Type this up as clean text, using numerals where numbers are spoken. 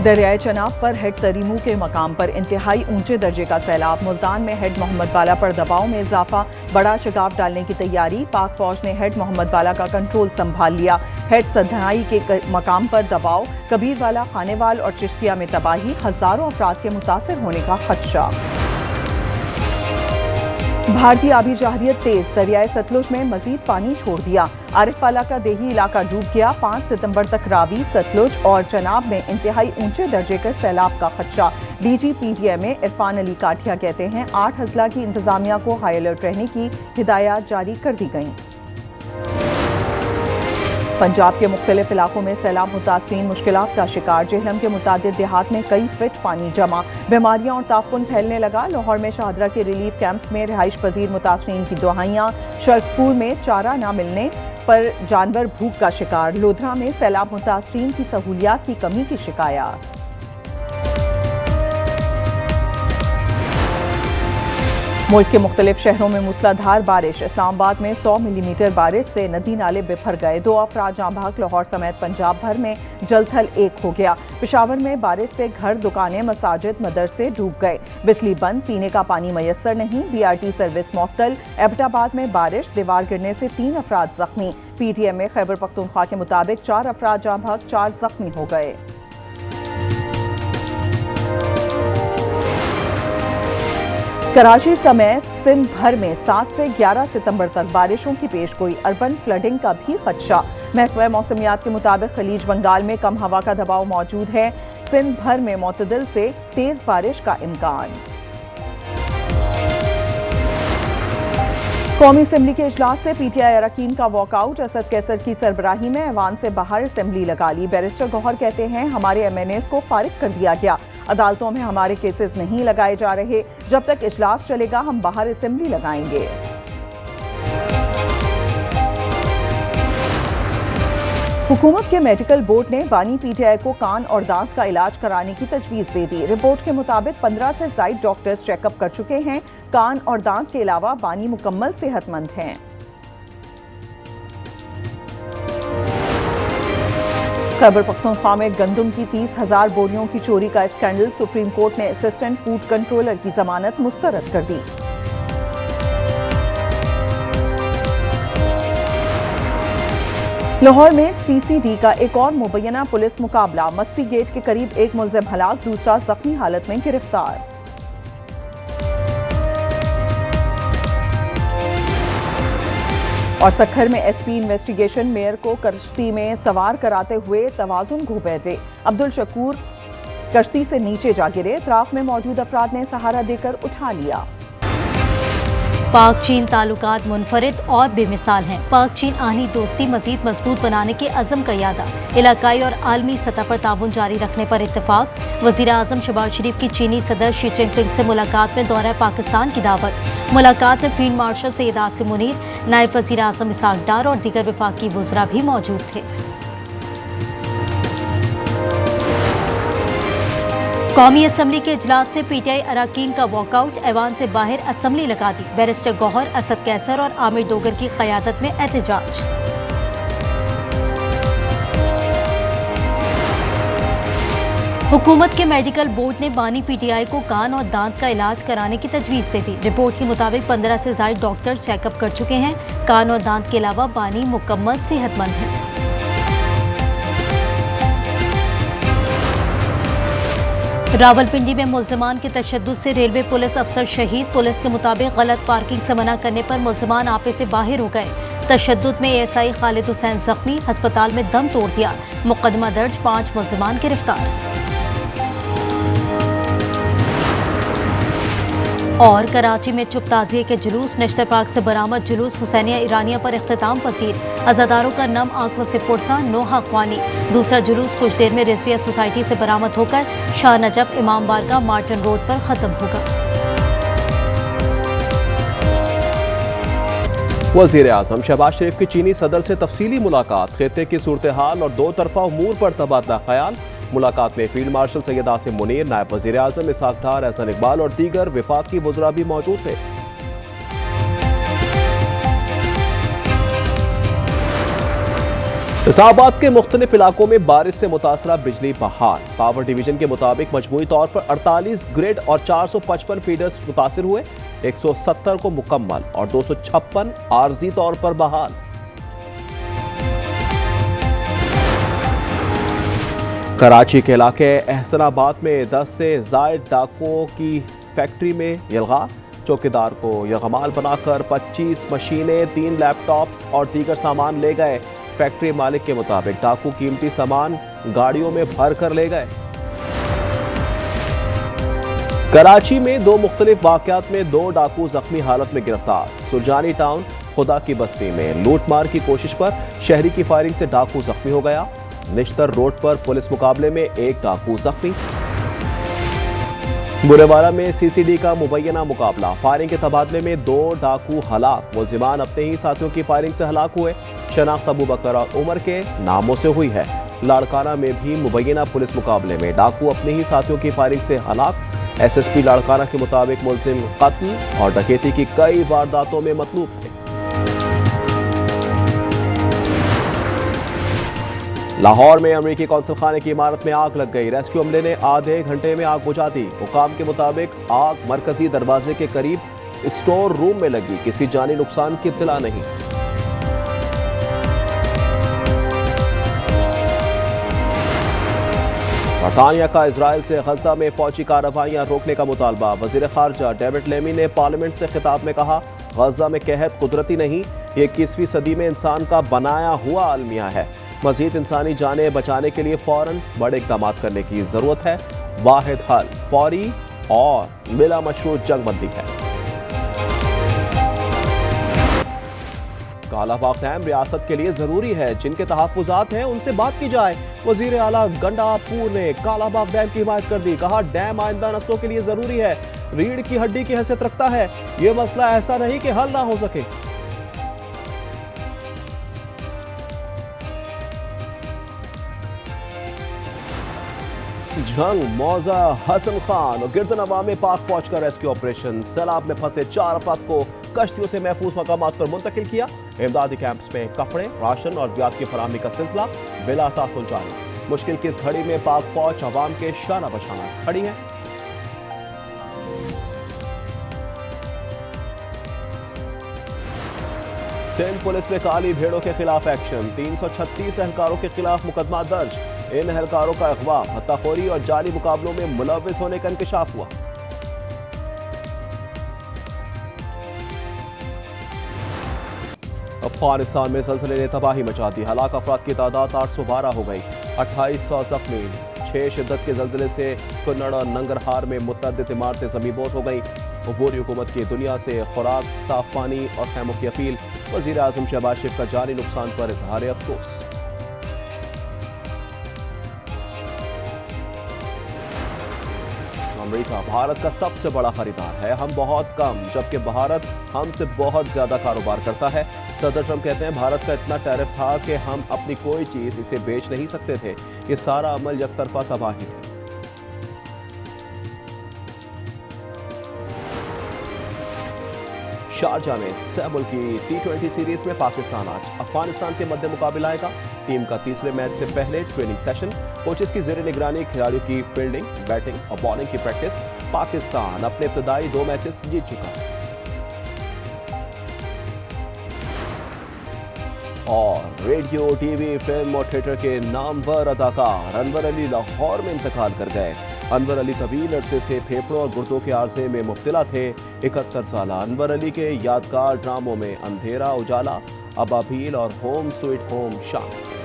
दरियाए चनाब पर हेड तरीमू के मकाम पर इंतहाई ऊंचे दर्जे का सैलाब। मुल्तान में हेड मोहम्मद वाला पर दबाव में इजाफा, बड़ा शिगाफ डालने की तैयारी। पाक फौज ने हेड मोहम्मद वाला का कंट्रोल संभाल लिया। हेड सधनाई के मकाम पर दबाव, कबीर वाला, खानेवाल और चिश्तिया में तबाही, हजारों अफराद के मुतासर होने का खदशा। भारतीय आबी जहरियत तेज, दरियाए सतलुज में मजीद पानी छोड़ दिया। आरिफवाला का देही इलाका डूब गया। 5 सितंबर तक रावी, सतलुज और चनाब में इंतहाई ऊंचे दर्जे के सैलाब का खदशा। डीजी पीटीएमए इरफान अली काठिया कहते हैं 8 अजला की इंतजामिया को हाई अलर्ट रहने की हिदायत जारी कर दी गई। पंजाब के मुख्तलिफ इलाकों में सैलाब मुतासरीन मुश्किलात का शिकार। जेहलम के मुतादिद देहात में कई फीट पानी जमा, बीमारियां और ताफुन फैलने लगा। लाहौर में शाहदरा के रिलीफ कैंप्स में रिहाइश पजीर मुतासरीन की दुहाइयां। शरकपुर में चारा न मिलने पर जानवर भूख का शिकार। लोधरा में सैलाब मुतासरीन की सहूलियात की कमी की शिकायत। मुल्क के मुख्तलिफ शहरों में मूसलाधार बारिश। इस्लामाबाद में 100 मिलीमीटर बारिश से नदी नाले बिफर गए। 2 अफराद जाँ बहक। लाहौर समेत पंजाब भर में जलथल एक हो गया। पेशावर में बारिश से घर, दुकानें, मसाजिद, मदरसे डूब गए। बिजली बंद, पीने का पानी मयसर नहीं। BRT सर्विस मुअत्तल। एबटाबाद में बारिश, दीवार गिरने से 3 अफराद जख्मी। PTM खैबर पख्तूनख्वा के मुताबिक 4 अफराद जाँ बहक, 4 जख्मी हो गए। कराची समेत सिंध भर में 7 से 11 सितंबर तक बारिशों की पेशगोई। अर्बन फ्लडिंग का भी खदशा। महकमा मौसमियात के मुताबिक खलीज बंगाल में कम हवा का दबाव मौजूद है। सिंध भर में मुतदिल से तेज बारिश का इम्कान। कौमी असम्बली के इजलास से PTI अरकान का वॉकआउट। असद कैसर की सरबराही में ऐवान से बाहर असम्बली लगा ली। बैरिस्टर गौहर कहते हैं हमारे MNAs को फारिग कर दिया गया। अदालतों में हमारे केसेस नहीं लगाए जा रहे। जब तक इजलास चलेगा हम बाहर असम्बली लगाएंगे। हुकूमत के मेडिकल बोर्ड ने बानी PTI को कान और दांत का इलाज कराने की तजवीज़ दे दी। रिपोर्ट के मुताबिक 15 से ज़ायद डॉक्टर्स चेकअप कर चुके हैं। कान और दांत के अलावा बानी मुकम्मल सेहतमंद हैं। खैबर पख्तूनख्वा में गंदम की 30,000 बोरियों की चोरी का स्कैंडल। सुप्रीम कोर्ट ने असिस्टेंट फूड कंट्रोलर की जमानत मुस्तरद कर दी। लाहौर में CCD का एक और मुबैना पुलिस मुकाबला। मस्ती गेट के करीब एक मुलजिम हलाक, दूसरा जख्मी हालत में गिरफ्तार। और सखर में SP इन्वेस्टिगेशन मेयर को कश्ती में सवार कराते हुए तवाजुन खो बैठे। अब्दुल शकूर कश्ती से नीचे जा गिरे। अतराफ में मौजूद अफराद ने सहारा देकर उठा लिया। पाक चीन ताल्लुकात मुनफरिद और बेमिसाल हैं। पाक चीन आहनी दोस्ती मजीद मजबूत बनाने के अज़म का यादा। इलाकाई और आलमी सतह पर ताउन जारी रखने पर इत्तेफाक। वज़ीर आज़म शहबाज शरीफ की चीनी सदर शी जिनपिंग से मुलाकात में दौरा पाकिस्तान की दावत। मुलाकात में फील्ड मार्शल सैयद आसिम मुनीर, नायब वज़ीर आज़म इसहाक डार और दीगर वफाकी वज़रा भी मौजूद थे। कौमी असम्बली के इजलास से PTI अरकान का वॉकआउट। ऐवान से बाहर असम्बली लगा दी। बैरिस्टर गौहर, असद कैसर और आमिर डोगर की क़यादत में एहतजाज। हुकूमत के मेडिकल बोर्ड ने बानी PTI को कान और दांत का इलाज कराने की तजवीज़ दे दी। रिपोर्ट के मुताबिक 15 से ज़ायद डॉक्टर्स चेकअप कर चुके हैं। कान और दांत के अलावा बानी मुकम्मल सेहतमंद हैं। रावलपिंडी में मुल्ज़िमान के तशद्दुद से रेलवे पुलिस अफसर शहीद। पुलिस के मुताबिक गलत पार्किंग से मना करने पर मुल्ज़िमान आपे से बाहर हो गए। तशद्दुद में ASI खालिद हुसैन जख्मी, अस्पताल में दम तोड़ दिया। मुकदमा दर्ज, 5 मुल्ज़िमान गिरफ्तार। और कराची में चुप ताज़िये के जुलूस। नश्तर पार्क से बरामद जुलूस हुसैनिया ईरानिया पर इख्तिताम पसीर। अज़ादारों का नम आंखों से पुरसा, नोहा ख्वानी। दूसरा जुलूस कुछ देर में रिजविया सोसाइटी से बरामद होकर शाह नजफ इमाम बारगाह मार्टन रोड पर खत्म होगा। वज़ीर आज़म शहबाज शरीफ की चीनी सदर से तफसीली मुलाकात। खित्ते की सूरत हाल और 2 तरफा उमूर पर तबादला ख्याल। मुलाकात में फील्ड मार्शल सैयद आसिम मुनीर, नायब वज़ीर आज़म इसहाक डार, एहसन इकबाल और दीगर वफाकी वज़रा भी मौजूद थे। इस्लामाबाद के मुख्तलिफ इलाकों में बारिश से मुतासरा बिजली बहाल। पावर डिवीजन के मुताबिक मजमूई तौर पर 48 ग्रिड और 455 फीडर्स मुतासिर हुए, 170 को मुकम्मल और 256 आर्जी तौर पर बहाल। कराची के इलाके एहसनाबाद में 10 से जायद डाकुओं की फैक्ट्री में यलगा। चौकीदार को यरगमाल बनाकर 25 मशीनें, 3 लैपटॉप्स और दीगर सामान ले गए। फैक्ट्री मालिक के मुताबिक डाकू कीमती सामान गाड़ियों में भर कर ले गए। कराची में 2 मुख्तलिफ वाकयात में 2 डाकू जख्मी हालत में गिरफ्तार। सुरजानी टाउन खुदा की बस्ती में लूटमार की कोशिश पर शहरी की फायरिंग से डाकू जख्मी हो गया। निश्तर रोड पर पुलिस मुकाबले में 1 डाकू जख्मी। बुरेवाला में सीसीडी का मुबैना मुकाबला, फायरिंग के तबादले में 2 डाकू हलाक। मुलजिमान अपने ही साथियों की फायरिंग से हलाक हुए। शनाख्त अबू बकर और उमर के नामों से हुई है। लाड़काना में भी मुबैना पुलिस मुकाबले में डाकू अपने ही साथियों की फायरिंग से हलाक। एसएसपी लाड़काना के मुताबिक मुलजिम कत्ल और डकैती की कई वारदातों में मतलूब थे। लाहौर में अमेरिकी कौंसल खाने की इमारत में आग लग गई। रेस्क्यू अमले ने आधे घंटे में आग बुझा दी। हुकाम के मुताबिक आग मरकजी दरवाजे के करीब स्टोर रूम में लगी। किसी जानी नुकसान की इत्तला नहीं। बरतानिया का इजराइल से गजा में फौजी कार्रवाइयां रोकने का मुतालबा। वजीर खारजा डेविड लेमी ने पार्लियामेंट से खिताब में कहा, गजा में कहत कुदरती नहीं, ये 21वीं सदी में इंसान का बनाया हुआ अलमिया है। मजीद इंसानी जानें बचाने के लिए फौरन बड़े इक़दाम करने की जरूरत है। वाहिद हल फौरी और बिला मशरूत जंगबंदी है। कालाबाग डैम रियासत के लिए जरूरी है। जिनके तहफ्फुज़ात हैं उनसे बात की जाए। वजीर आला गंडापुर ने कालाबाग डैम की हिमायत कर दी। कहा, डैम आइंदा नस्लों के लिए जरूरी है, रीढ़ की हड्डी की हैसियत रखता है। ये मसला ऐसा नहीं कि हल ना हो सके। जंग मौजा हसन खान और गिरदनवा में पाक फौज का रेस्क्यू ऑपरेशन। सैलाब में फंसे 4 अफराद को कश्तियों से महफूज मकामात पर मुंतकिल किया। इमदादी कैंप्स में कपड़े, राशन और ब्याज की फराहमी का सिलसिला बिला ताखुल जारी। मुश्किल की इस घड़ी में पाक फौज अवाम के शाना बशाना खड़ी है। सिंध पुलिस में काली भेड़ों के खिलाफ एक्शन। 336 एहलकारों के खिलाफ मुकदमा दर्ज। इन एहलकारों का अगवा, हत्ताखोरी और जाली मुकाबलों में मुलव्विस होने का इंकशाफ हुआ। अफगानिस्तान में ज़लज़ले ने तबाही मचा दी। हलाक अफराद की तादाद 812 हो गई, 2800 जख्मी। 6 शिद्दत के ज़लज़ले से कन्नड़ और नंगरहार में मुतअद्दिद इमारतें ज़मींदोज़ हो गई। अबूरी हुकूमत की दुनिया से खुराक, साफ पानी और खैमों की अपील। वज़ीर आज़म शहबाज शरीफ का जानी नुकसान पर इजहार अफसोस। अमेरिका भारत का सबसे बड़ा खरीदार है, हम बहुत कम, जबकि भारत हमसे बहुत ज्यादा कारोबार करता है। सदर ट्रंप कहते हैं, भारत का इतना टैरिफ था कि हम अपनी कोई चीज इसे बेच नहीं सकते थे। ये सारा अमल यकतरफा तबाही है। शारजाह में सेबुल की T20 सीरीज में पाकिस्तान आज अफगानिस्तान के मध्य मुकाबला आएगा। टीम का तीसरे मैच से पहले ट्रेनिंग सेशन, कोचेस की जेर निगरानी खिलाड़ियों की फील्डिंग, बैटिंग और बॉलिंग की प्रैक्टिस। पाकिस्तान अपने इब्तदाई 2 मैचेस जीत चुका है। और रेडियो, टीवी, फिल्म और थिएटर के नामवर अदाकार अनवर अली लाहौर में इंतकाल कर गए। अनवर अली तवील अरसे से फेफड़ों और गुर्दों के आर्जे में मुब्तला थे। 71 साल अनवर अली के यादगार ड्रामों में अंधेरा उजाला, अबाबील और होम स्वीट होम शामिल।